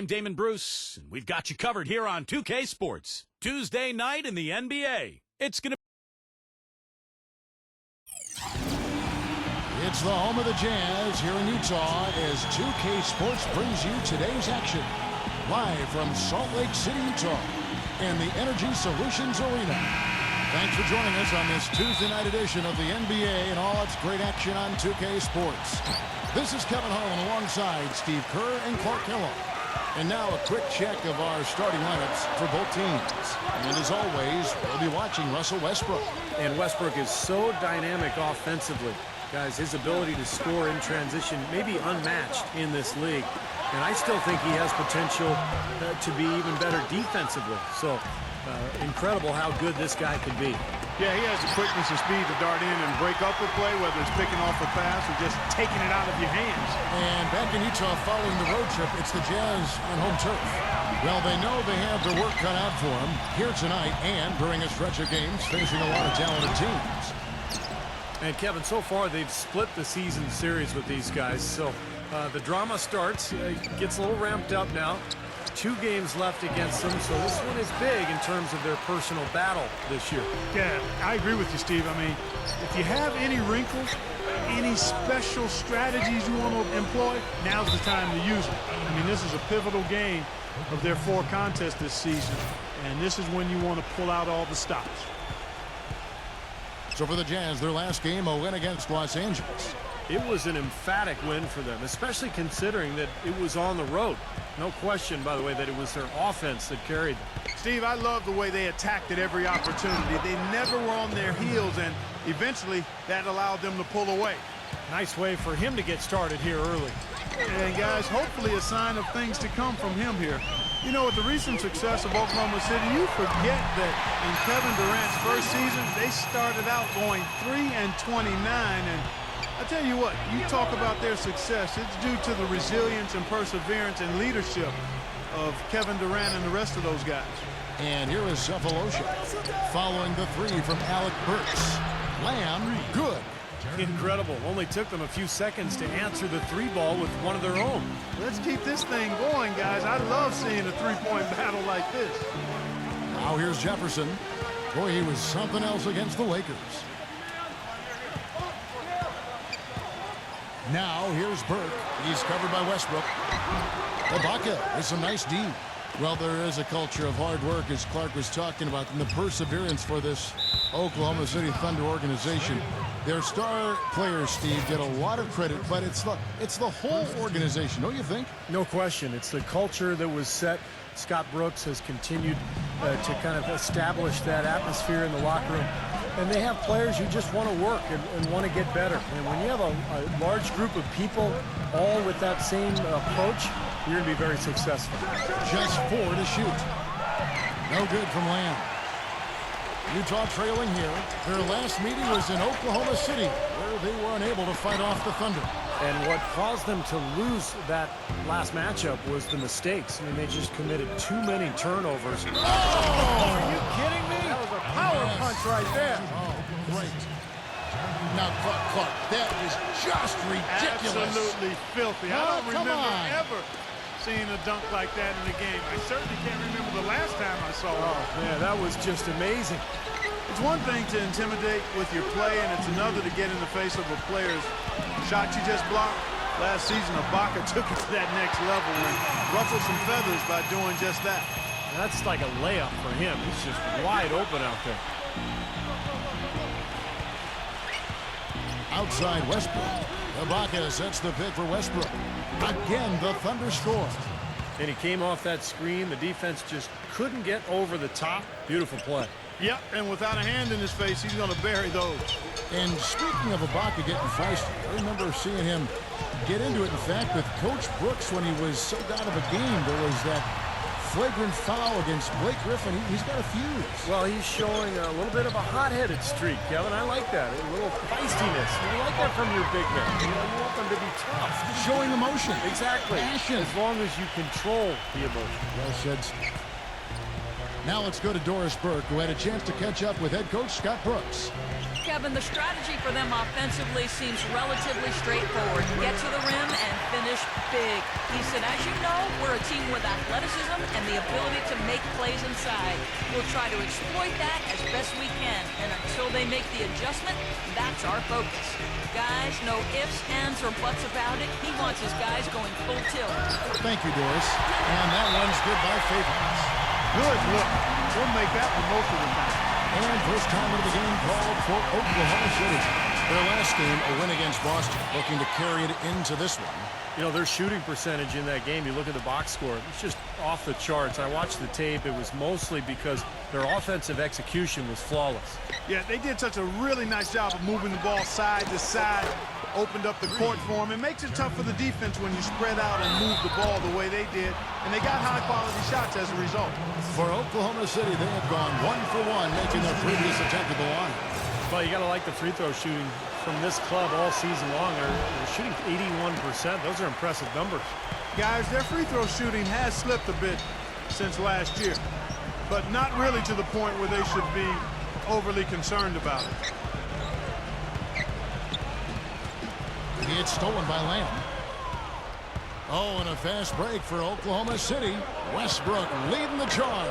I'm Damon Bruce, and we've got you covered here on 2K Sports. Tuesday night in the NBA. It's going to It's the home of the Jazz here in Utah as 2K Sports brings you today's action. Live from Salt Lake City, Utah, in the Energy Solutions Arena. Thanks for joining us on this Tuesday night edition of the NBA and all its great action on 2K Sports. This is Kevin Harlan alongside Steve Kerr and Clark Kellogg. And now a quick check of our starting lineups for both teams. And as always, we'll be watching Russell Westbrook. And Westbrook is so dynamic offensively. Guys, his ability to score in transition may be unmatched in this league. And I still think he has potential to be even better defensively. So, incredible how good this guy can be. Yeah, he has the quickness and speed to dart in and break up a play, whether it's picking off a pass or just taking it out of your hands. And back in Utah following the road trip, it's the Jazz on home turf. Well, they know they have their work cut out for them here tonight and during a stretch of games facing a lot of talented teams. And Kevin, so far they've split the season series with these guys. So the drama starts, gets a little ramped up now. 2 games left against them, so this one is big in terms of their personal battle this year. Yeah, I agree with you, Steve. I mean, if you have any wrinkles, any special strategies you want to employ, now's the time to use them. I mean, this is a pivotal game of their 4 contests this season, and this is when you want to pull out all the stops. So for the Jazz, their last game, a win against Los Angeles. It was an emphatic win for them, especially considering that it was on the road. No question, by the way, that it was their offense that carried them. Steve, I love the way they attacked at every opportunity. They never were on their heels, and eventually that allowed them to pull away. Nice way for him to get started here early. And, guys, hopefully a sign of things to come from him here. You know, with the recent success of Oklahoma City, you forget that in Kevin Durant's first season, they started out going 3-29, and I tell you what, you talk about their success, it's due to the resilience and perseverance and leadership of Kevin Durant and the rest of those guys. And here is Cephalosha following the 3 from Alec Burks. Lamb, good. Incredible. Only took them a few seconds to answer the 3 ball with one of their own. Let's keep this thing going, guys. I love seeing a 3-point battle like this. Now here's Jefferson. Boy, he was something else against the Lakers. Now here's Burke. He's covered by Westbrook. Ibaka with some nice D. Well, there is a culture of hard work, as Clark was talking about, and the perseverance for this Oklahoma City Thunder organization. Their star players, Steve, get a lot of credit, but it's the whole organization, don't you think? No question. It's the culture that was set. Scott Brooks has continued to kind of establish that atmosphere in the locker room. And they have players who just want to work and want to get better. And when you have a large group of people all with that same approach, you're going to be very successful. Just 4 to shoot. No good from Lamb. Utah trailing here. Their last meeting was in Oklahoma City, where they were unable to fight off the Thunder. And what caused them to lose that last matchup was the mistakes. I mean, they just committed too many turnovers. Oh! Are you kidding me? That was a power punch right there. Oh, great. Now, Clark, that is just ridiculous. Absolutely filthy. I don't come remember on. ever seeing a dunk like that in a game. I certainly can't remember the last time I saw it. Oh, man, that was just amazing. It's one thing to intimidate with your play, and it's another to get in the face of a player's shot you just blocked. Last season, Ibaka took it to that next level and ruffled some feathers by doing just that. That's like a layup for him. He's just wide open out there. Outside Westbrook. Ibaka sets the pick for Westbrook. Again, the Thunder score. And he came off that screen. The defense just couldn't get over the top. Beautiful play. Yep, and without a hand in his face, he's going to bury those. And speaking of Ibaka getting feisty, I remember seeing him get into it. In fact, with Coach Brooks, when he was so out of a game, there was that flagrant foul against Blake Griffin. He's got a fuse. Well, he's showing a little bit of a hot-headed streak, Kevin. I like that. A little feistiness. You like that from your big men. You want them to be tough. Showing emotion. Exactly. Passion. As long as you control the emotion. Well said. Now let's go to Doris Burke, who had a chance to catch up with head coach Scott Brooks. Kevin, the strategy for them offensively seems relatively straightforward. Get to the rim and finish big. He said, as you know, we're a team with athleticism and the ability to make plays inside. We'll try to exploit that as best we can, and until they make the adjustment, that's our focus. Guys, no ifs, ands, or buts about it. He wants his guys going full tilt. Thank you, Doris. And that one's good by Favors. Good look. We'll make that one most of the time. And first time of the game called for Oklahoma City. Their last game, a win against Boston, looking to carry it into this one. You know, their shooting percentage in that game, you look at the box score, it's just off the charts. I watched the tape. It was mostly because their offensive execution was flawless. Yeah, they did such a really nice job of moving the ball side to side, opened up the court for them. It makes it tough for the defense when you spread out and move the ball the way they did, and they got high-quality shots as a result. For Oklahoma City, they have gone 1 for 1, making their previous attempt at the line. Well, you got to like the free throw shooting from this club all season long. They're shooting 81%. Those are impressive numbers. Guys, their free throw shooting has slipped a bit since last year, but not really to the point where they should be overly concerned about it. It's stolen by Lamb. Oh, and a fast break for Oklahoma City. Westbrook leading the charge.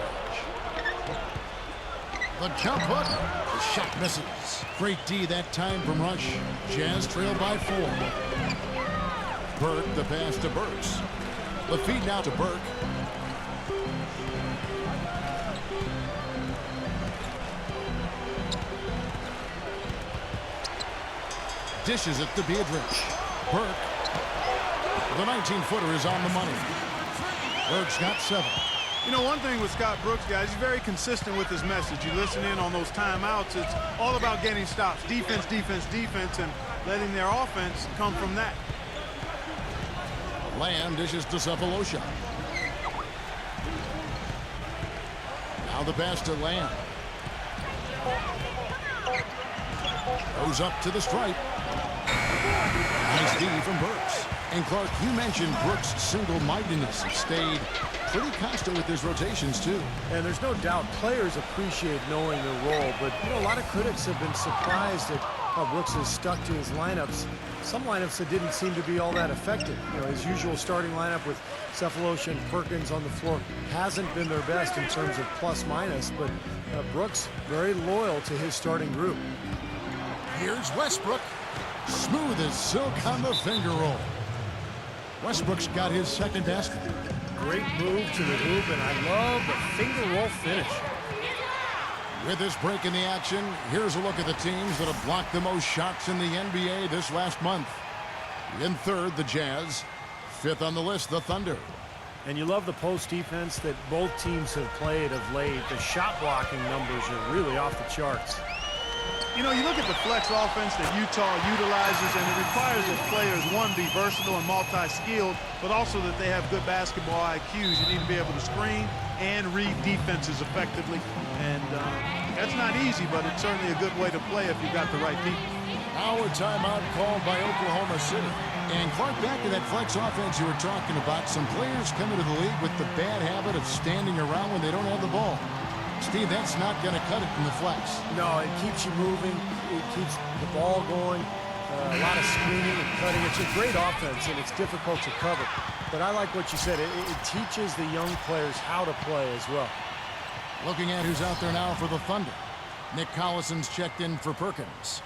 The jump hook. The shot misses. Great D that time from Rush. Jazz trail by 4. Burke, the pass to Burks. The feed now to Burke. Dishes it to Beatrice. Burke. The 19-footer is on the money. Burke's got 7. You know, one thing with Scott Brooks, guys, he's very consistent with his message. You listen in on those timeouts. It's all about getting stops. Defense, defense, defense, and letting their offense come from that. Lamb dishes to Cephalosha. Now the pass to Lamb. Goes up to the stripe. Nice D from Burks. And Clark, you mentioned Brooks' single-mindedness. He stayed pretty constant with his rotations, too. And there's no doubt players appreciate knowing their role, but you know, a lot of critics have been surprised at how Brooks has stuck to his lineups. Some lineups that didn't seem to be all that effective. You know, his usual starting lineup with Cephalosha and Perkins on the floor hasn't been their best in terms of plus-minus, but Brooks very loyal to his starting group. Here's Westbrook. Smooth as silk on the finger roll. Westbrook's got his second basket. Great move to the hoop, and I love the finger roll finish. With this break in the action, here's a look at the teams that have blocked the most shots in the NBA this last month. In third, the Jazz. Fifth on the list, the Thunder. And you love the post defense that both teams have played of late. The shot blocking numbers are really off the charts. You know, you look at the flex offense that Utah utilizes, and it requires that players, one, be versatile and multi-skilled, but also that they have good basketball IQs. You need to be able to screen and read defenses effectively. And that's not easy, but it's certainly a good way to play if you've got the right people. Now a timeout called by Oklahoma City. And Clark, back to that flex offense you were talking about. Some players come into the league with the bad habit of standing around when they don't have the ball. Steve, that's not going to cut it in the flex. No, it keeps you moving. It keeps the ball going. A lot of screening and cutting. It's a great offense, and it's difficult to cover. But I like what you said. It teaches the young players how to play as well. Looking at who's out there now for the Thunder. Nick Collison's checked in for Perkins.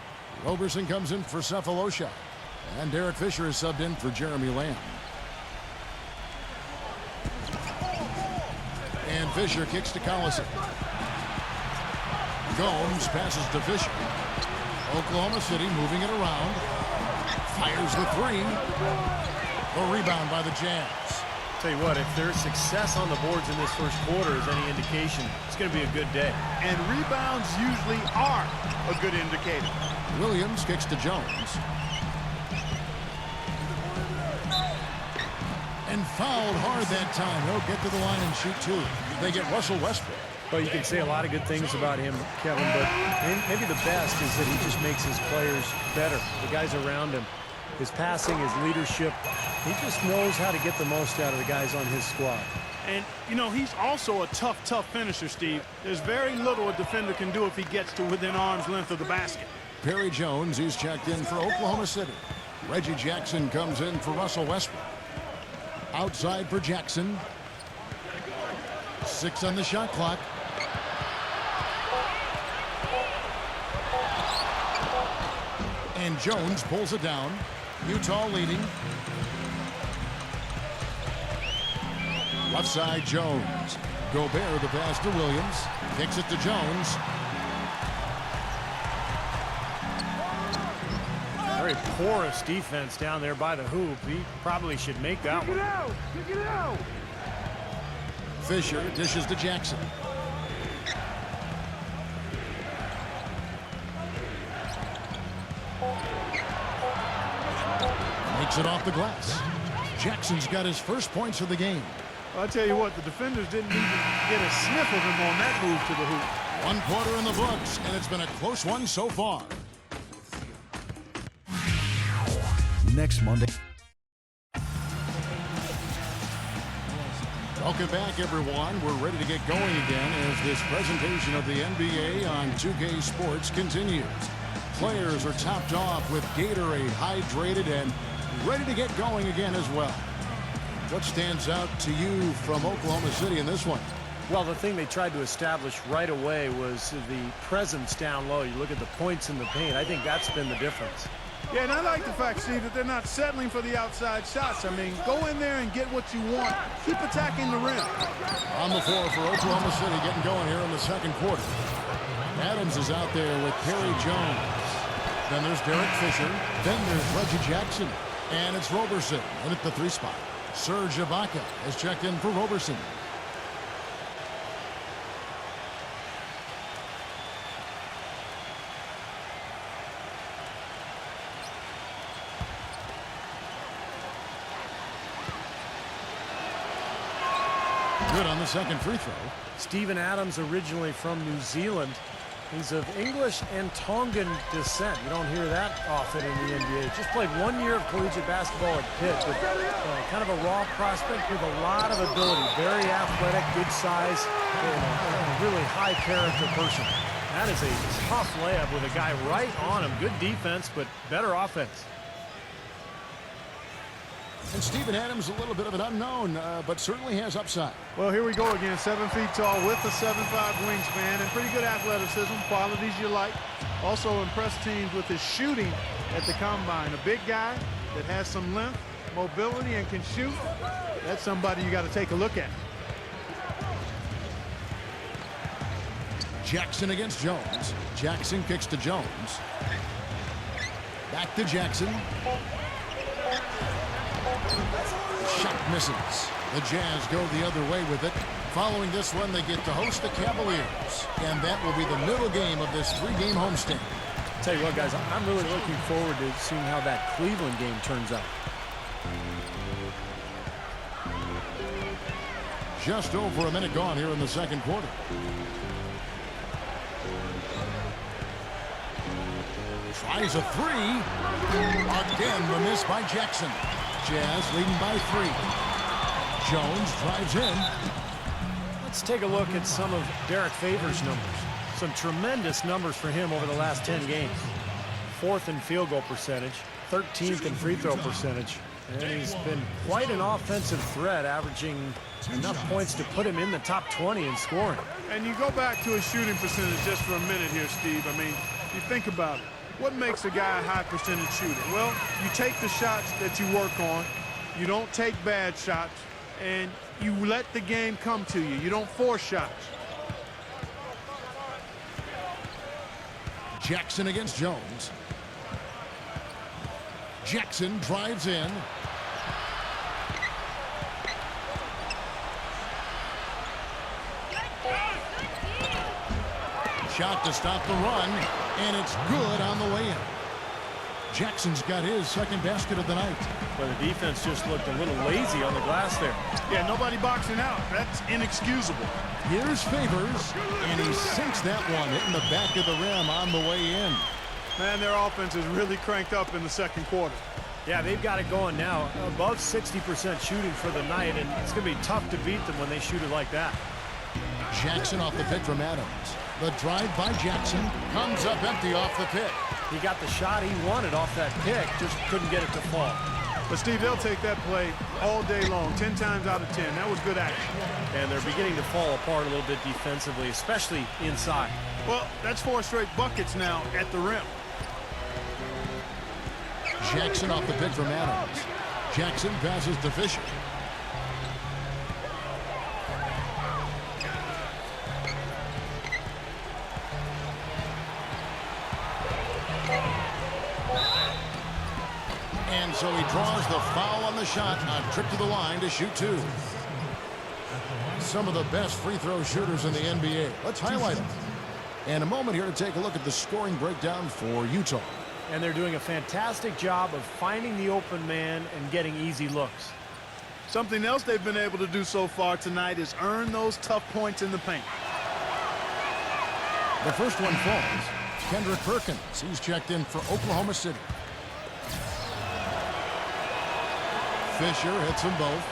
Roberson comes in for Cephalosha. And Derek Fisher is subbed in for Jeremy Lamb. And Fisher kicks to Collison. Gomes passes to Fisher. Oklahoma City moving it around. Fires the 3. A rebound by the Jazz. Tell you what, if there's success on the boards in this first quarter is any indication, it's going to be a good day. And rebounds usually are a good indicator. Williams kicks to Jones. And fouled hard that time. He'll get to the line and shoot 2. They get Russell Westbrook. Well, you can say a lot of good things about him, Kevin, but maybe the best is that he just makes his players better. The guys around him, his passing, his leadership, he just knows how to get the most out of the guys on his squad. And, you know, he's also a tough finisher, Steve. There's very little a defender can do if he gets to within arm's length of the basket. Perry Jones, he's checked in for Oklahoma City. Reggie Jackson comes in for Russell Westbrook. Outside for Jackson. 6 on the shot clock. And Jones pulls it down. Utah leading. Left side, Jones. Gobert the pass to Williams. Kicks it to Jones. Very porous defense down there by the hoop. He probably should make that one. Kick it out! Fisher dishes to Jackson. Makes it off the glass. Jackson's got his first points of the game. I'll tell you what, the defenders didn't even get a sniff of him on that move to the hoop. 1 quarter in the books, and it's been a close one so far. Next Monday. Welcome back, everyone. We're ready to get going again as this presentation of the NBA on 2K Sports continues. Players are topped off with Gatorade, hydrated, and ready to get going again as well. What stands out to you from Oklahoma City in this one? Well, the thing they tried to establish right away was the presence down low. You look at the points in the paint. I think that's been the difference. Yeah, and I like the fact, Steve, that they're not settling for the outside shots. I mean, go in there and get what you want. Keep attacking the rim. On the floor for Oklahoma City, getting going here in the second quarter. Adams is out there with Perry Jones. Then there's Derek Fisher. Then there's Reggie Jackson. And it's Roberson in at the 3 spot. Serge Ibaka has checked in for Roberson. Good on the second free throw. Steven Adams, originally from New Zealand. He's of English and Tongan descent. You don't hear that often in the NBA. Just played 1 year of collegiate basketball at Pitt, but kind of a raw prospect with a lot of ability. Very athletic, good size, and a really high character person. That is a tough layup with a guy right on him. Good defense, but better offense. And Steven Adams, a little bit of an unknown, but certainly has upside. Well, here we go again. 7 feet tall with a 7'5" wingspan and pretty good athleticism, qualities you like. Also impressed teams with his shooting at the combine. A big guy that has some length, mobility, and can shoot. That's somebody you got to take a look at. Jackson against Jones. Jackson kicks to Jones. Back to Jackson. Shot misses. The Jazz go the other way with it. Following this one, they get to host the Cavaliers. And that will be the middle game of this 3-game homestand. Tell you what, guys, I'm really looking forward to seeing how that Cleveland game turns out. Just over a minute gone here in the second quarter. Tries a 3. Again, the miss by Jackson. Jazz leading by 3. Jones drives in. Let's take a look at some of Derek Favors' numbers. Some tremendous numbers for him over the last 10 games. 4th in field goal percentage, 13th in free throw percentage. And he's been quite an offensive threat, averaging enough points to put him in the top 20 in scoring. And you go back to his shooting percentage just for a minute here, Steve. I mean, you think about it. What makes a guy a high percentage shooter? Well, you take the shots that you work on. You don't take bad shots. And you let the game come to you. You don't force shots. Jackson against Jones. Jackson drives in. Shot to stop the run, and it's good on the way in. Jackson's got his second basket of the night. But the defense just looked a little lazy on the glass there. Yeah, nobody boxing out. That's inexcusable. Here's Favors, and he sinks that one, hitting the back of the rim on the way in. Man, their offense is really cranked up in the second quarter. Yeah, they've got it going now. Above 60% shooting for the night, and it's going to be tough to beat them when they shoot it like that. Jackson off the pick from Adams. The drive by Jackson comes up empty off the pick. He got the shot he wanted off that pick, just couldn't get it to fall. But, Steve, they'll take that play all day long, 10 times out of 10. That was good action. And they're beginning to fall apart a little bit defensively, especially inside. Well, that's 4 straight buckets now at the rim. Jackson off the pick from Adams. Jackson passes to Fisher. And so he draws the foul on the shot on trip to the line to shoot 2. Some of the best free throw shooters in the NBA. Let's highlight them. And a moment here to take a look at the scoring breakdown for Utah. And they're doing a fantastic job of finding the open man and getting easy looks. Something else they've been able to do so far tonight is earn those tough points in the paint. The first one falls. Kendrick Perkins. He's checked in for Oklahoma City. Fisher hits them both.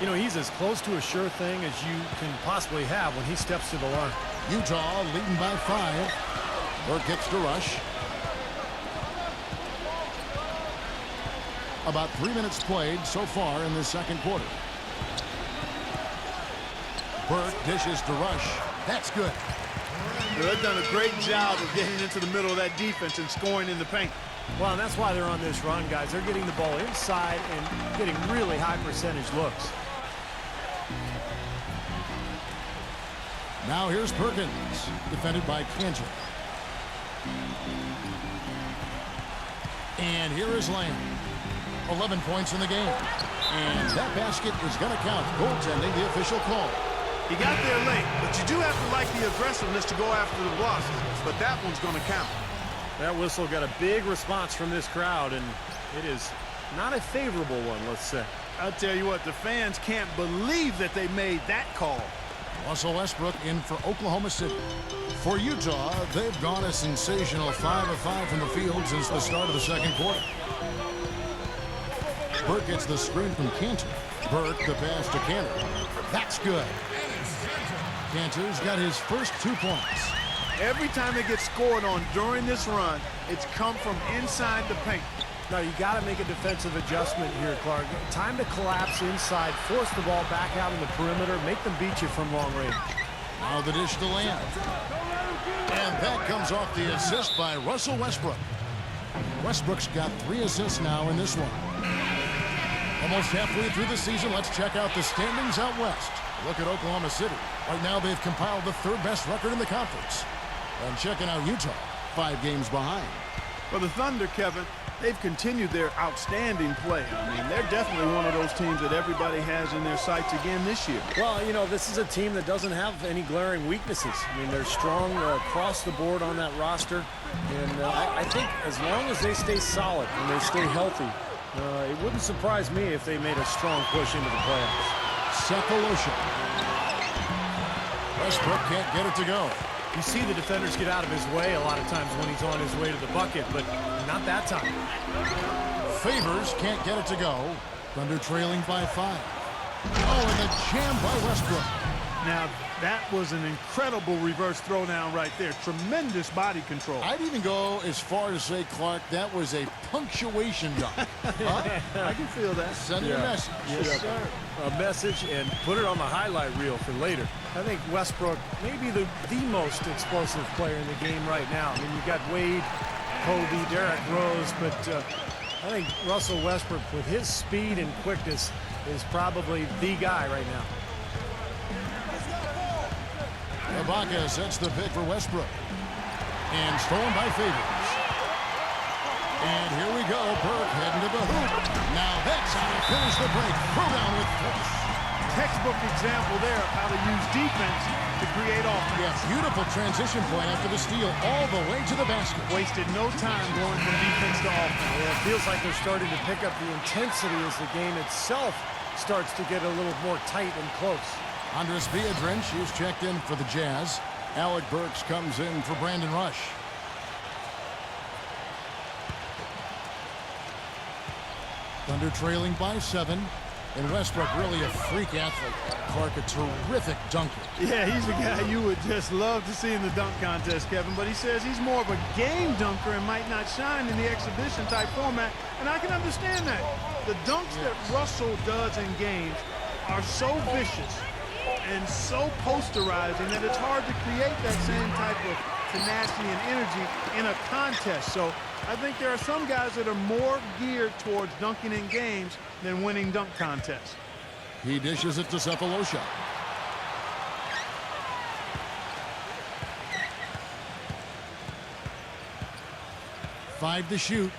You know, he's as close to a sure thing as you can possibly have when he steps to the line. Utah leading by 5. Burke gets to rush. About 3 minutes played so far in the second quarter. Burke dishes to rush. That's good. They've done a great job of getting into the middle of that defense and scoring in the paint. Well, and that's why they're on this run, guys. They're getting the ball inside and getting really high percentage looks. Now here's Perkins, defended by Cantor. And here is Lamb. 11 points in the game. And that basket is going to count. Goaltending, the official call. He got there late, but you do have to like the aggressiveness to go after the blocks. But that one's going to count. That whistle got a big response from this crowd, and it is not a favorable one, let's say. I'll tell you what, the fans can't believe that they made that call. Russell Westbrook in for Oklahoma City. For Utah, they've gone a sensational 5 of 5 from the field since the start of the second quarter. Burke gets the screen from Cantor. Burke the pass to Cantor. That's good. Cantor's got his first 2 points. Every time they get scored on during this run, it's come from inside the paint. Now, you got to make a defensive adjustment here, Clark. Time to collapse inside, force the ball back out in the perimeter, make them beat you from long range. Now the dish to Lamb. And that comes off the assist by Russell Westbrook. Westbrook's got 3 assists now in this one. Almost halfway through the season, let's check out the standings out west. Look at Oklahoma City. Right now, they've compiled the 3rd best record in the conference. And checking out Utah, 5 games behind. For the Thunder, Kevin, they've continued their outstanding play. I mean, they're definitely one of those teams that everybody has in their sights again this year. Well, you know, this is a team that doesn't have any glaring weaknesses. I mean, they're strong across the board on that roster. And I think as long as they stay solid and they stay healthy, it wouldn't surprise me if they made a strong push into the playoffs. Cephalosha. Westbrook can't get it to go. You see the defenders get out of his way a lot of times when he's on his way to the bucket, but not that time. Favors can't get it to go. Thunder trailing by 5. Oh, and the jam by Westbrook. Now, that was an incredible reverse throwdown right there. Tremendous body control. I'd even go as far to say, Clark, that was a punctuation dunk. Huh? I can feel that. Send your message. Yes, sir. A message and put it on the highlight reel for later. I think Westbrook may be the most explosive player in the game right now. I mean, you've got Wade, Kobe, Derrick Rose, but I think Russell Westbrook, with his speed and quickness, is probably the guy right now. Ibaka sets the pick for Westbrook. And stolen by Favors. And here we go. Burke heading to the hoop. Now that's how to finish the break. Throw down with force. Textbook example there of how to use defense to create offense. Yeah, beautiful transition play after the steal all the way to the basket. Wasted no time going from defense to offense. Yeah, it feels like they're starting to pick up the intensity as the game itself starts to get a little more tight and close. Andres Biedrins is checked in for the Jazz. Alec Burks comes in for Brandon Rush. Thunder trailing by 7. And Westbrook really a freak athlete. Clark, a terrific dunker. Yeah, he's a guy you would just love to see in the dunk contest, Kevin. But he says he's more of a game dunker and might not shine in the exhibition type format. And I can understand that. The dunks that Russell does in games are so vicious and so posterizing that it's hard to create that same type of tenacity and energy in a contest. So I think there are some guys that are more geared towards dunking in games than winning dunk contests. He dishes it to Cephalosha. Five to shoot.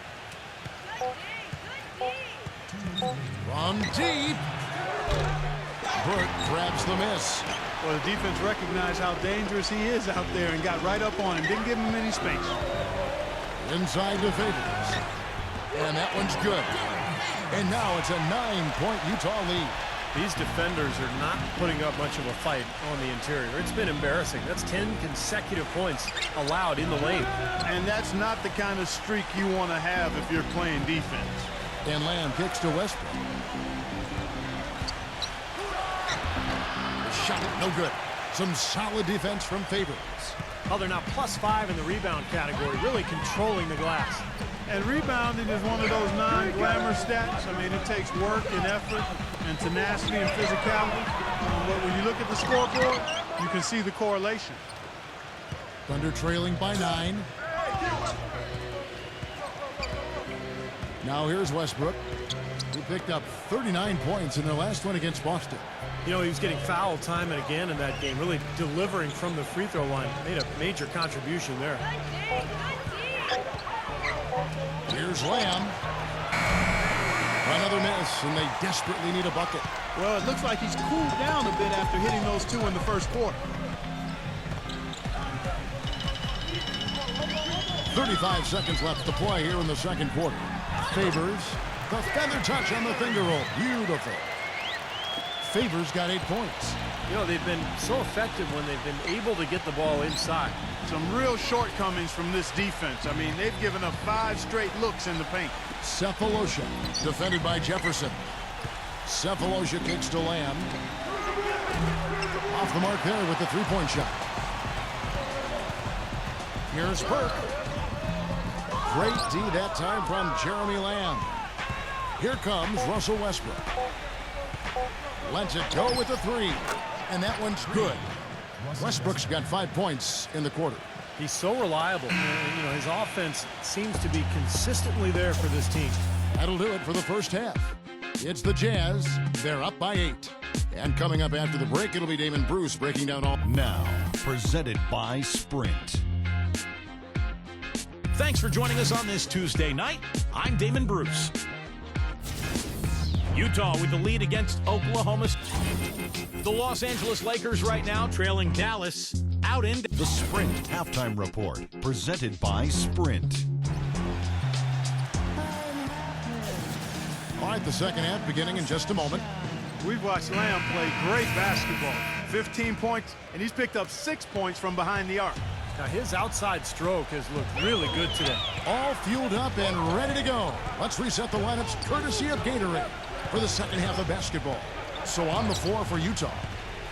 From deep. Burke grabs the miss. Well, the defense recognized how dangerous he is out there and got right up on him. Didn't give him any space. Inside to Favors. And that one's good. And now it's a 9-point Utah lead. These defenders are not putting up much of a fight on the interior. It's been embarrassing. That's 10 consecutive points allowed in the lane. And that's not the kind of streak you want to have if you're playing defense. And Lamb kicks to Westbrook. Shot, no good. Some solid defense from Favors. Oh, they're now +5 in the rebound category, really controlling the glass. And rebounding is one of those non-glamour stats. I mean, it takes work and effort and tenacity and physicality. But when you look at the scoreboard, you can see the correlation. Thunder trailing by 9. Now here's Westbrook, who picked up 39 points in their last one against Boston. You know, he was getting fouled time and again in that game, really delivering from the free throw line. Made a major contribution there. Here's Lamb. Another miss, and they desperately need a bucket. Well, it looks like he's cooled down a bit after hitting those two in the first quarter. 35 seconds left to play here in the second quarter. Favors, the feather touch on the finger roll. Beautiful. Favors got 8 points. You know, they've been so effective when they've been able to get the ball inside. Some real shortcomings from this defense. I mean, they've given up 5 straight looks in the paint. Cephalosha, defended by Jefferson. Cephalosha kicks to Lamb. Off the mark there with the three-point shot. Here's Burke. Great D that time from Jeremy Lamb. Here comes Russell Westbrook. Lets it go with the 3. And that one's good. Westbrook's got 5 points in the quarter. He's so reliable. You know, his offense seems to be consistently there for this team. That'll do it for the first half. It's the Jazz. They're up by 8. And coming up after the break, it'll be Damon Bruce breaking down all. Now, presented by Sprint. Thanks for joining us on this Tuesday night. I'm Damon Bruce. Utah with the lead against Oklahoma. The Los Angeles Lakers right now trailing Dallas out in the Sprint Halftime Report, presented by Sprint. All right, the second half beginning in just a moment. We've watched Lamb play great basketball. 15 points, and he's picked up 6 points from behind the arc. Now, his outside stroke has looked really good today. All fueled up and ready to go. Let's reset the lineups courtesy of Gatorade for the second half of basketball. So on the floor for Utah.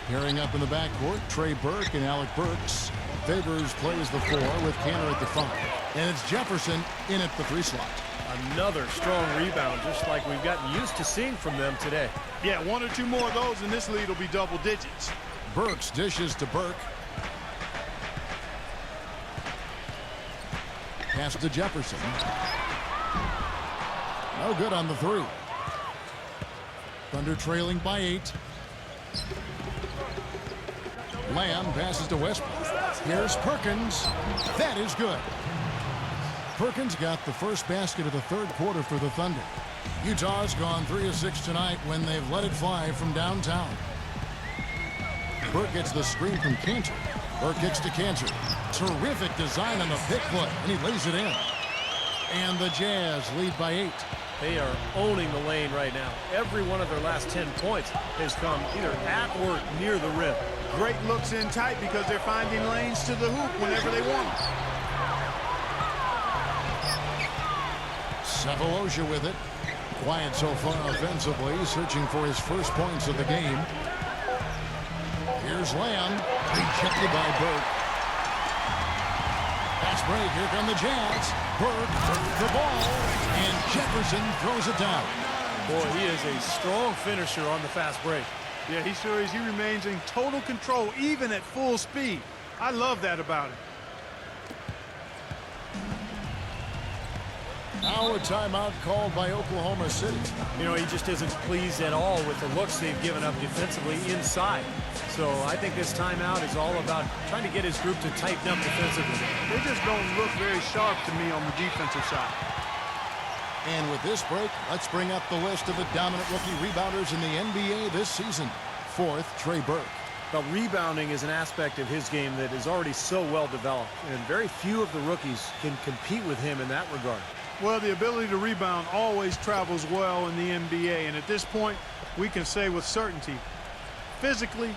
Pairing up in the backcourt, Trey Burke and Alec Burks. Favors plays the 4 with Cantor at the 5. And it's Jefferson in at the 3 slot. Another strong rebound, just like we've gotten used to seeing from them today. Yeah, 1 or 2 more of those, and this lead will be double digits. Burks dishes to Burke. Pass to Jefferson. No good on the 3. Thunder trailing by 8. Lamb passes to Westbrook. Here's Perkins. That is good. Perkins got the first basket of the third quarter for the Thunder. Utah's gone 3 of 6 tonight when they've let it fly from downtown. Burke gets the screen from Cantor. Burke kicks to Cantor. Terrific design on the pick play, and he lays it in. And the Jazz lead by 8. They are owning the lane right now. Every one of their last 10 points has come either at or near the rim. Great looks in tight because they're finding lanes to the hoop whenever they want. Cephalosha with it. Quiet so far offensively, searching for his first points of the game. Here's Lamb, rejected by Burke. Pass break, here come the Jazz. Burke, the ball, and Jefferson throws it down. Boy, he is a strong finisher on the fast break. Yeah, he sure is. He remains in total control, even at full speed. I love that about him. Now a timeout called by Oklahoma City. You know, he just isn't pleased at all with the looks they've given up defensively inside. So I think this timeout is all about trying to get his group to tighten up defensively. They just don't look very sharp to me on the defensive side. And with this break, let's bring up the list of the dominant rookie rebounders in the NBA this season. Fourth, Trey Burke. But rebounding is an aspect of his game that is already so well developed, and very few of the rookies can compete with him in that regard. Well, the ability to rebound always travels well in the NBA, and at this point, we can say with certainty, physically,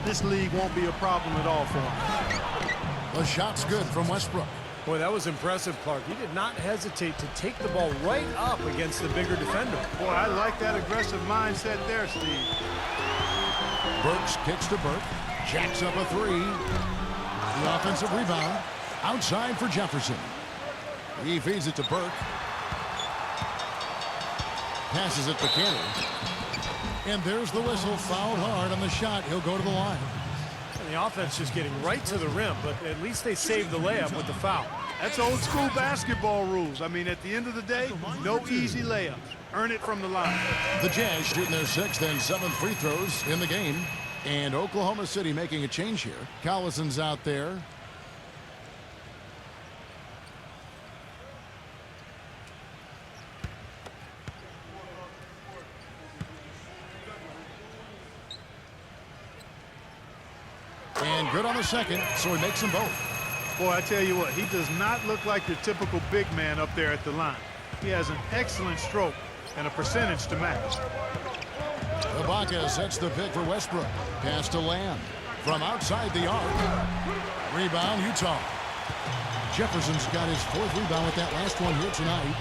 this league won't be a problem at all for him. The shot's good from Westbrook. Boy, that was impressive, Clark. He did not hesitate to take the ball right up against the bigger defender. Boy, I like that aggressive mindset there, Steve. Burks kicks to Burke. Jacks up a three. The offensive rebound. Outside for Jefferson. He feeds it to Burke. Passes it to Kenny. And there's the whistle. Fouled hard on the shot. He'll go to the line. And the offense just getting right to the rim, but at least they saved the layup with the foul. That's old school basketball rules. I mean, at the end of the day, no easy layups. Earn it from the line. The Jazz shooting their 6th and 7th free throws in the game. And Oklahoma City making a change here. Collison's out there. And good on the second, so he makes them both. Boy, I tell you what, he does not look like your typical big man up there at the line. He has an excellent stroke and a percentage to match. Ibaka sets the pick for Westbrook. Pass to Lamb. From outside the arc. Rebound, Utah. Jefferson's got his 4th rebound with that last one here tonight.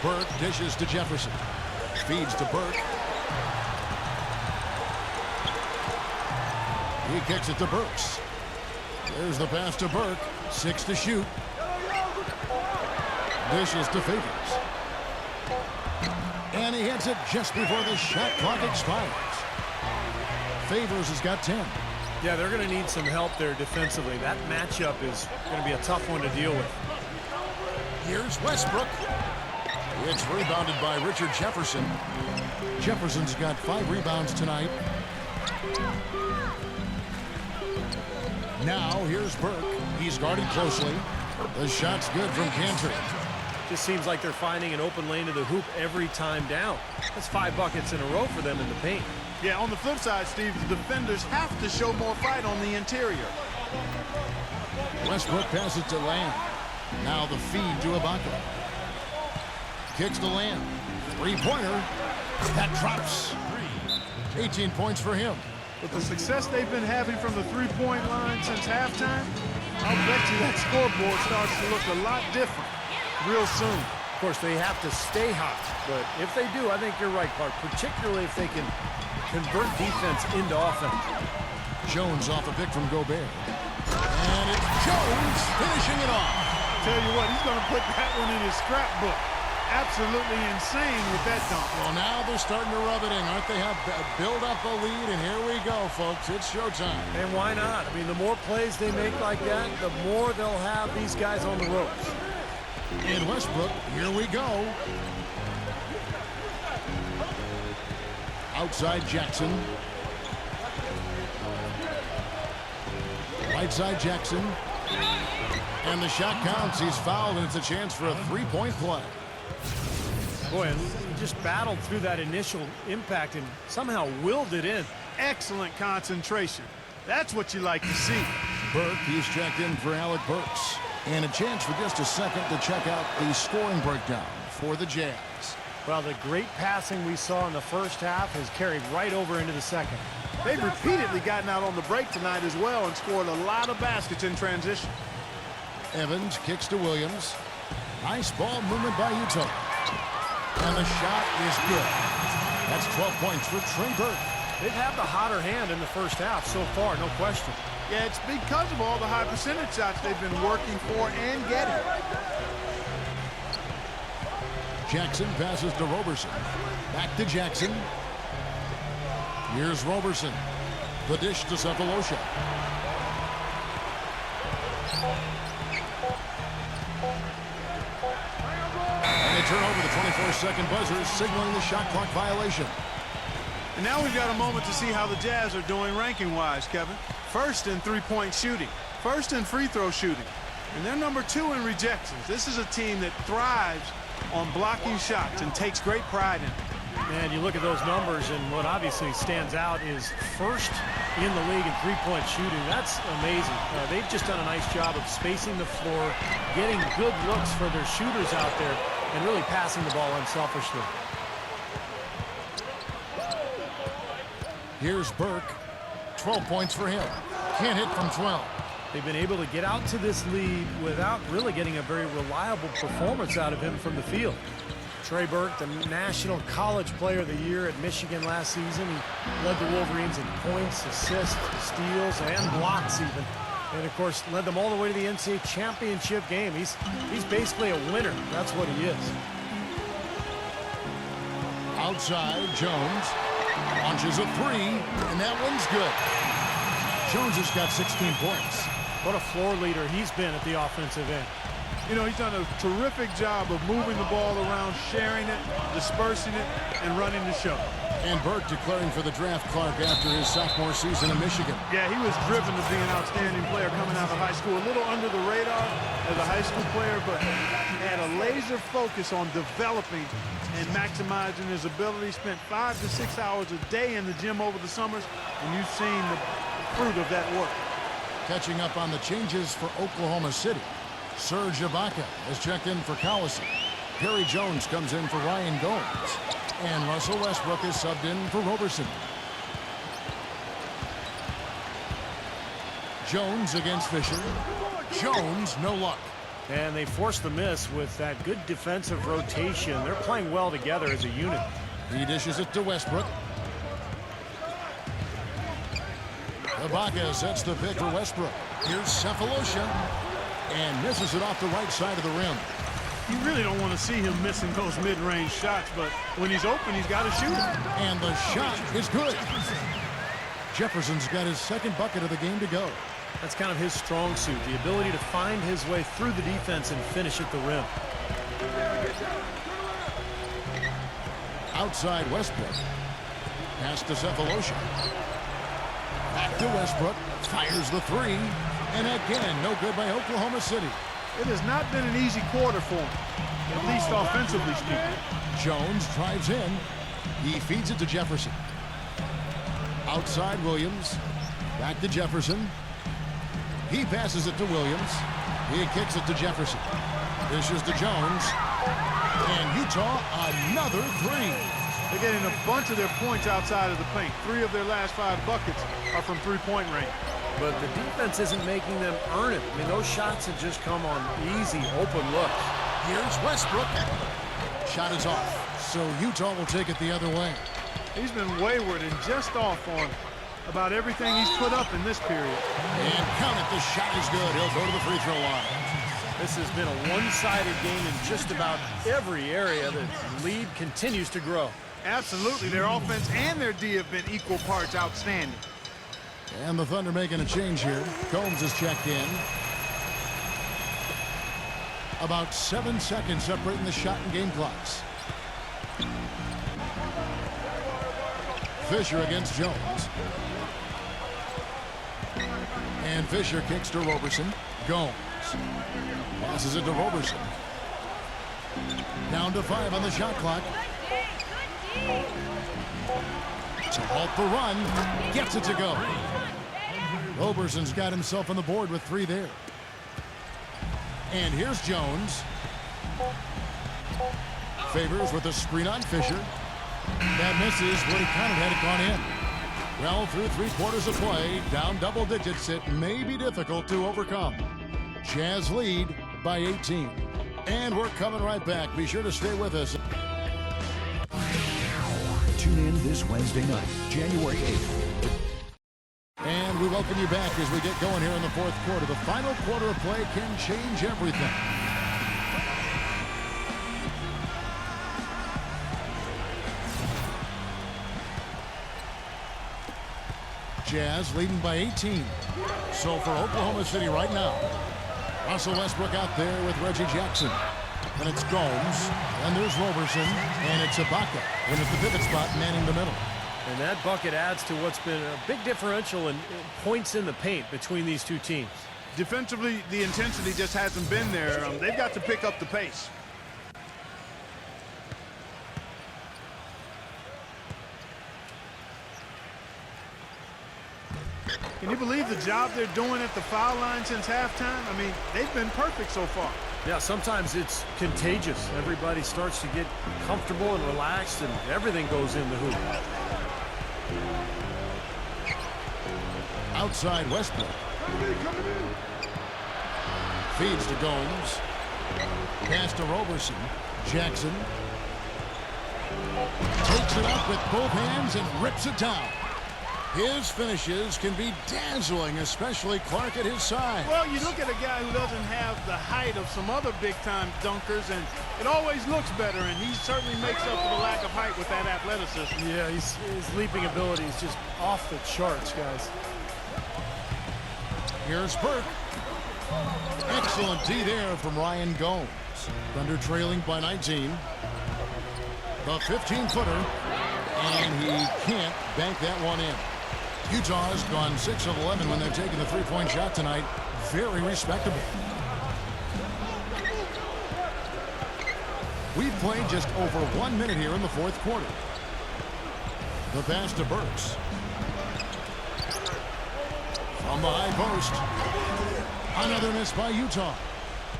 Burke dishes to Jefferson. Feeds to Burke. He kicks it to Burks. There's the pass to Burke. 6 to shoot. Dishes to Favors. And he hits it just before the shot clock expires. Favors has got 10. Yeah, they're going to need some help there defensively. That matchup is going to be a tough one to deal with. Here's Westbrook. It's rebounded by Richard Jefferson. Jefferson's got 5 rebounds tonight. Now here's Burke. He's guarded closely. The shot's good from Cantor. Just seems like they're finding an open lane to the hoop every time down. That's 5 buckets in a row for them in the paint. Yeah, on the flip side, Steve, the defenders have to show more fight on the interior. Westbrook passes to Lamb. Now the feed to Ibaka. Kicks to Lamb. 3-pointer. That drops. 18 points for him. With the success they've been having from the three-point line since halftime, I'll bet you that scoreboard starts to look a lot different real soon. Of course, they have to stay hot, but if they do, I think you're right, Clark, particularly if they can convert defense into offense. Jones off a pick from Gobert. And it's Jones finishing it off. Tell you what, he's going to put that one in his scrapbook. Absolutely insane with that dunk. Well, now they're starting to rub it in, aren't they? Have build up a lead, and here we go, folks. It's showtime. And why not? I mean, the more plays they make like that, the more they'll have these guys on the ropes. And Westbrook, here we go. Outside Jackson. Right side Jackson. And the shot counts. He's fouled, and it's a chance for a 3-point play. Boy, he just battled through that initial impact and somehow willed it in. Excellent concentration. That's what you like to see. Burke, he's checked in for Alec Burks. And a chance for just a second to check out the scoring breakdown for the Jazz. Well, the great passing we saw in the first half has carried right over into the second. They've repeatedly gotten out on the break tonight as well and scored a lot of baskets in transition. Evans kicks to Williams. Nice ball movement by Utah. And the shot is good. That's 12 points for Trey Burke. They've had the hotter hand in the first half so far, no question. Yeah, it's because of all the high percentage shots they've been working for and getting. Jackson passes to Roberson. Back to Jackson. Here's Roberson. The dish to Cephalosha. And they turn over the 24-second buzzer, signaling the shot clock violation. And now we've got a moment to see how the Jazz are doing ranking-wise, Kevin. First in three-point shooting. First in free throw shooting. And they're number 2 in rejections. This is a team that thrives on blocking shots and takes great pride in it. Man, you look at those numbers, and what obviously stands out is first in the league in three-point shooting. That's amazing. They've just done a nice job of spacing the floor, getting good looks for their shooters out there, and really passing the ball unselfishly. Here's Burke. 12 points for him. Can't hit from 12. They've been able to get out to this lead without really getting a very reliable performance out of him from the field. Trey Burke, the National College Player of the Year at Michigan last season. He led the Wolverines in points, assists, steals, and blocks even. And, of course, led them all the way to the NCAA championship game. He's basically a winner. That's what he is. Outside, Jones launches a three, and that one's good. Jones has got 16 points. What a floor leader he's been at the offensive end. You know, he's done a terrific job of moving the ball around, sharing it, dispersing it, and running the show. And Burke declaring for the draft, Clark, after his sophomore season in Michigan. Yeah, he was driven to be an outstanding player coming out of high school. A little under the radar as a high school player, but had a laser focus on developing and maximizing his ability. Spent 5 to 6 hours a day in the gym over the summers, and you've seen the fruit of that work. Catching up on the changes for Oklahoma City. Serge Ibaka has checked in for Collison. Perry Jones comes in for Ryan Gomes. And Russell Westbrook is subbed in for Roberson. Jones against Fisher. Jones, no luck. And they forced the miss with that good defensive rotation. They're playing well together as a unit. He dishes it to Westbrook. Ibaka sets the pick for Westbrook. Here's Cephalosha. And misses it off the right side of the rim. You really don't want to see him missing those mid-range shots, but when he's open, he's got to shoot it. And the shot is good. Jefferson's got his second bucket of the game to go. That's kind of his strong suit, the ability to find his way through the defense and finish at the rim. Outside Westbrook. Pass to Cephalosha. Back to Westbrook. Fires the three. And again, no good by Oklahoma City. It has not been an easy quarter for him, at least offensively speaking. Jones drives in. He feeds it to Jefferson. Outside Williams. Back to Jefferson. He passes it to Williams. He kicks it to Jefferson. Dishes to Jones. And Utah, another three. They're getting a bunch of their points outside of the paint. 3 of their last 5 buckets are from three-point range. But the defense isn't making them earn it. I mean, those shots have just come on easy, open looks. Here's Westbrook. Shot is off. So Utah will take it the other way. He's been wayward and just off on about everything he's put up in this period. And count it, the shot is good. He'll go to the free throw line. This has been a one-sided game in just about every area. The lead continues to grow. Absolutely. Their offense and their D have been equal parts outstanding. And the Thunder making a change here. Combs is checked in. About 7 seconds separating the shot and game clocks. Fisher against Jones. And Fisher kicks to Roberson. Gomes passes it to Roberson. Down to 5 on the shot clock. To halt the run. Gets it to go. Roberson's got himself on the board with 3 there. And here's Jones. Favors with a screen on Fisher. That misses. Would have counted had it gone in. Well, through 3 quarters of play, down double digits, it may be difficult to overcome. Jazz lead by 18. And we're coming right back. Be sure to stay with us. Tune in this Wednesday night, January 8th. And we welcome you back as we get going here in the fourth quarter. The final quarter of play can change everything. Jazz leading by 18. So for Oklahoma City right now, Russell Westbrook out there with Reggie Jackson. And it's Gomes. And there's Roberson. And it's Ibaka in at the pivot spot, manning the middle. And that bucket adds to what's been a big differential in points in the paint between these two teams. Defensively, the intensity just hasn't been there. They've got to pick up the pace. Can you believe the job they're doing at the foul line since halftime? I mean, they've been perfect so far. Yeah, sometimes it's contagious. Everybody starts to get comfortable and relaxed, and everything goes in the hoop. Outside Westbrook. Feeds to Gomes. Pass to Roberson. Jackson. Takes it up with both hands and rips it down. His finishes can be dazzling, especially Clark at his side. Well, you look at a guy who doesn't have the height of some other big-time dunkers, and it always looks better, and he certainly makes up for the lack of height with that athleticism. Yeah, his leaping ability is just off the charts, guys. Here's Burke. Excellent D there from Ryan Gomes. Thunder trailing by 19. The 15-footer, and he can't bank that one in. Utah's gone 6 of 11 when they've taken the three-point shot tonight. Very respectable. We've played just over 1 minute here in the fourth quarter. The pass to Burks. From the high post. Another miss by Utah.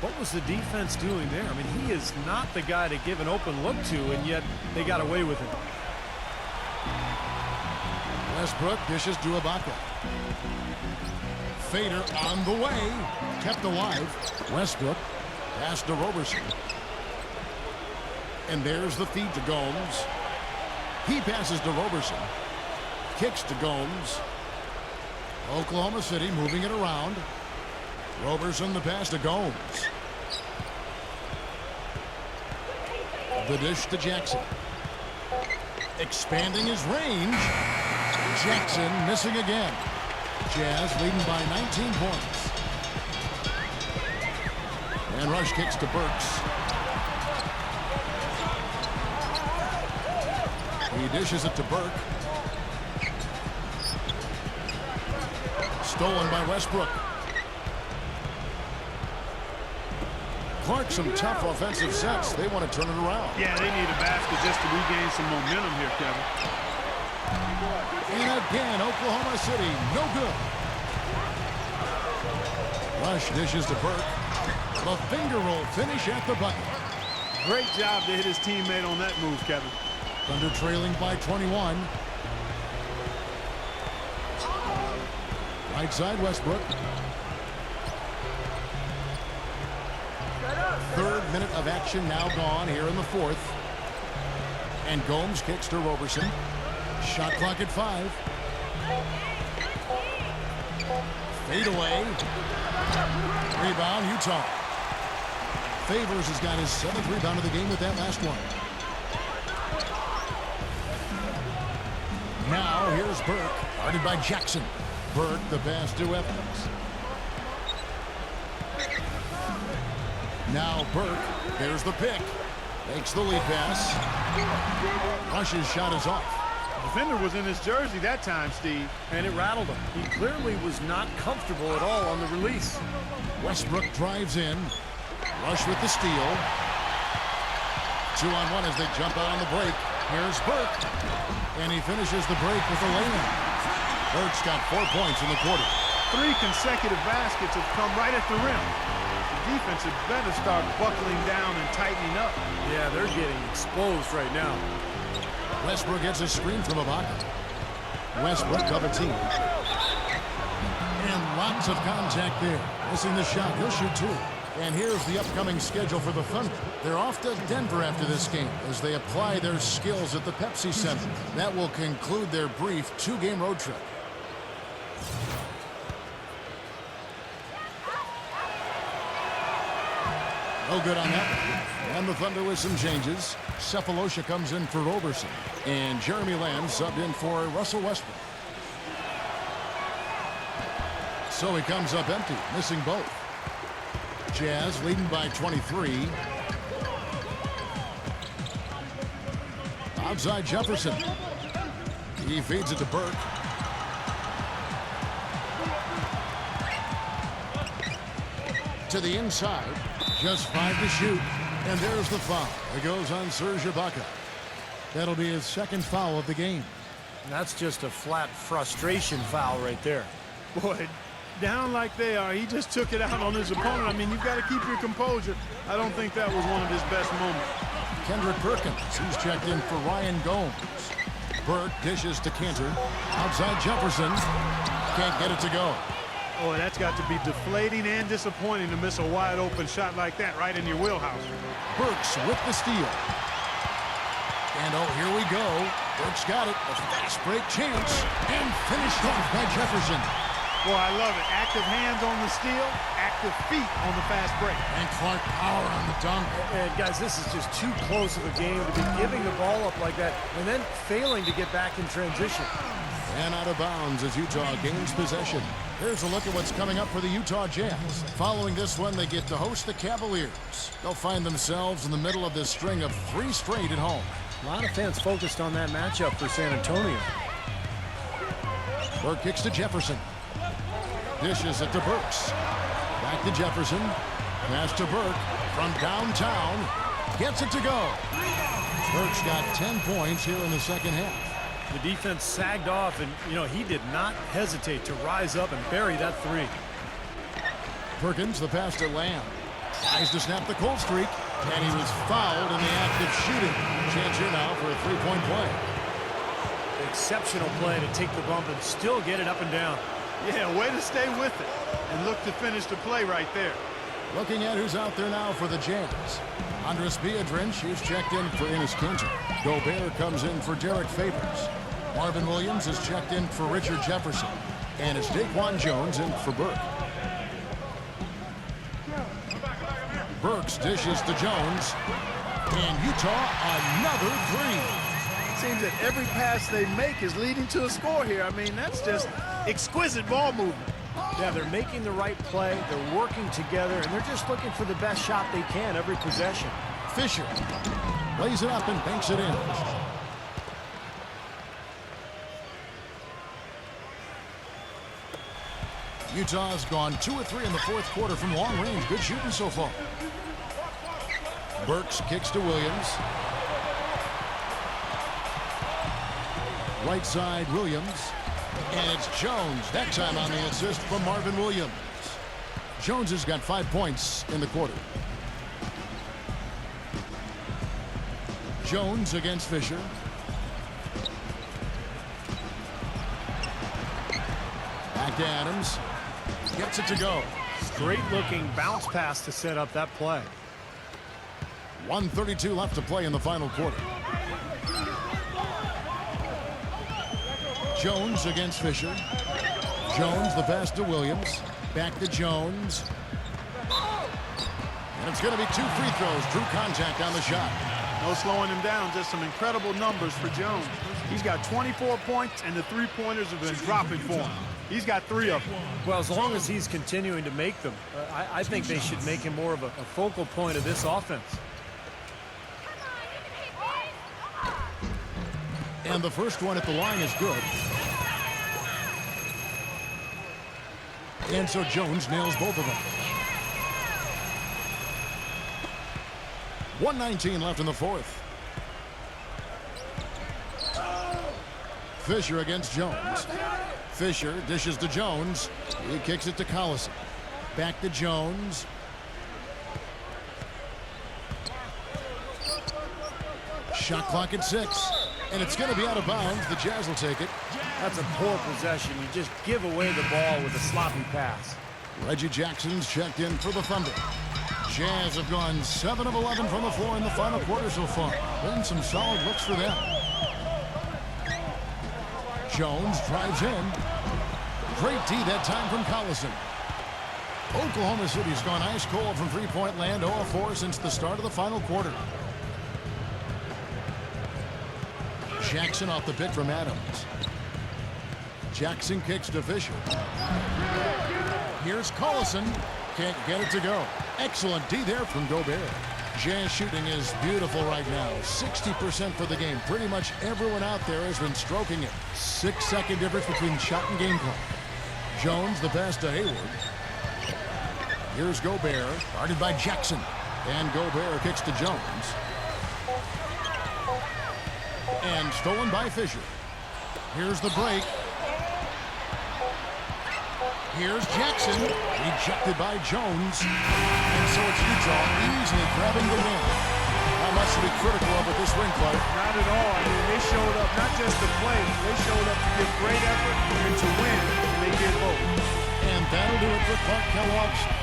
What was the defense doing there? I mean, he is not the guy to give an open look to, and yet they got away with it. Westbrook dishes to Ibaka. Fader on the way. Kept alive. Westbrook. Pass to Roberson. And there's the feed to Gomes. He passes to Roberson. Kicks to Gomes. Oklahoma City moving it around. Roberson the pass to Gomes. The dish to Jackson. Expanding his range. Jackson missing again. Jazz leading by 19 points. And Rush kicks to Burks. He dishes it to Burke. Stolen by Westbrook. Clark, some tough offensive sets. They want to turn it around. Yeah, they need a basket just to regain some momentum here, Kevin. And again, Oklahoma City, no good. Rush dishes to Burke. The finger roll finish at the bucket. Great job to hit his teammate on that move, Kevin. Thunder trailing by 21. Right side, Westbrook. Third minute of action now gone here in the fourth. And Gomes kicks to Roberson. Shot clock at 5. Fade away. Rebound, Utah. Favors has got his 7th rebound of the game with that last one. Now here's Burke, guarded by Jackson. Burke the pass to Evans. Now Burke, there's the pick. Makes the lead pass. Rush's shot is off. The defender was in his jersey that time, Steve. And it rattled him. He clearly was not comfortable at all on the release. Westbrook drives in. Rush with the steal. 2-on-1 as they jump out on the break. Here's Burke. And he finishes the break with a lay-in. Burke's got 4 points in the quarter. 3 consecutive baskets have come right at the rim. The defense had better start buckling down and tightening up. Yeah, they're getting exposed right now. Westbrook gets a screen from Ibaka. Westbrook double team. And lots of contact there. Missing the shot. He'll shoot 2. And here's the upcoming schedule for the Thunder. They're off to Denver after this game as they apply their skills at the Pepsi Center. That will conclude their brief 2-game road trip. No good on that. And the Thunder with some changes. Cephalosha comes in for Roberson. And Jeremy Lamb subbed in for Russell Westbrook. So he comes up empty, missing both. Jazz leading by 23. Outside Jefferson. He feeds it to Burke. To the inside. Just 5 to shoot. And there's the foul. It goes on Serge Ibaka. That'll be his second foul of the game. That's just a flat frustration foul right there. Boy, down like they are, he just took it out on his opponent. I mean, you've got to keep your composure. I don't think that was one of his best moments. Kendrick Perkins, he's checked in for Ryan Gomes. Burke dishes to Cantor. Outside Jefferson. Can't get it to go. Oh, that's got to be deflating and disappointing to miss a wide-open shot like that right in your wheelhouse. Burks with the steal. And oh, here we go. Burks got it. A fast break chance. And finished off by Jefferson. Boy, I love it. Active hands on the steal, active feet on the fast break. And Clark power on the dunk. And guys, this is just too close of a game to be giving the ball up like that and then failing to get back in transition. And out of bounds as Utah gains possession. Here's a look at what's coming up for the Utah Jazz. Following this one, they get to host the Cavaliers. They'll find themselves in the middle of this string of 3 straight at home. A lot of fans focused on that matchup for San Antonio. Burke kicks to Jefferson. Dishes it to Burks. Back to Jefferson. Pass to Burke from downtown. Gets it to go. Burks got 10 points here in the second half. The defense sagged off, and, he did not hesitate to rise up and bury that 3. Perkins, the pass to Lamb. Tries to snap the cold streak, and he was fouled in the act of shooting. Chance here now for a 3-point play. Exceptional play to take the bump and still get it up and down. Yeah, way to stay with it and look to finish the play right there. Looking at who's out there now for the Jazz. Andres Biedrins, who's checked in for Enes Kanter. Gobert comes in for Derek Favors. Marvin Williams is checked in for Richard Jefferson. And it's Daquan Jones in for Burke. Burks dishes to Jones. And Utah, another 3. Seems that every pass they make is leading to a score here. I mean, that's just exquisite ball movement. Yeah, they're making the right play, they're working together, and they're just looking for the best shot they can every possession. Fisher lays it up and banks it in. Utah's gone 2 of 3 in the fourth quarter from long range. Good shooting so far. Burks kicks to Williams. Right side, Williams. And it's Jones, that time on the assist from Marvin Williams. Jones has got 5 points in the quarter. Jones against Fisher. Back to Adams. Gets it to go. Great looking bounce pass to set up that play. 1:32 left to play in the final quarter. Jones against Fisher. Jones, the pass to Williams. Back to Jones. And it's going to be 2 free throws. Drew contact on the shot. No slowing him down, just some incredible numbers for Jones. He's got 24 points, and the 3-pointers have been dropping for him. He's got 3 of them. Well, as long as he's continuing to make them, I think they should make him more of a focal point of this offense. And the first one at the line is good. And so Jones nails both of them. 1:19 left in the fourth. Fisher against Jones. Fisher dishes to Jones. He kicks it to Collison. Back to Jones. Shot clock at 6. And it's going to be out of bounds. The Jazz will take it. That's a poor possession. You just give away the ball with a sloppy pass. Reggie Jackson's checked in for the Thunder. Jazz have gone 7 of 11 from the floor in the final quarter so far. Been some solid looks for them. Jones drives in. Great D that time from Collison. Oklahoma City's gone ice cold from three-point land, 0 of 4 since the start of the final quarter. Jackson off the pick from Adams. Jackson kicks to Fisher. Here's Collison. Can't get it to go. Excellent D there from Gobert. Jazz shooting is beautiful right now. 60% for the game. Pretty much everyone out there has been stroking it. 6-second difference between shot and game clock. Jones the pass to Heyward. Here's Gobert, guarded by Jackson. And Gobert kicks to Jones. And stolen by Fisher. Here's the break. Here's Jackson, rejected by Jones. And so it's Utah easily grabbing the win. How much to be critical of with this ring play? Not at all. I mean, they showed up not just to play, they showed up to give great effort and to win, and they did both. And that'll do it for Clark Kellogg's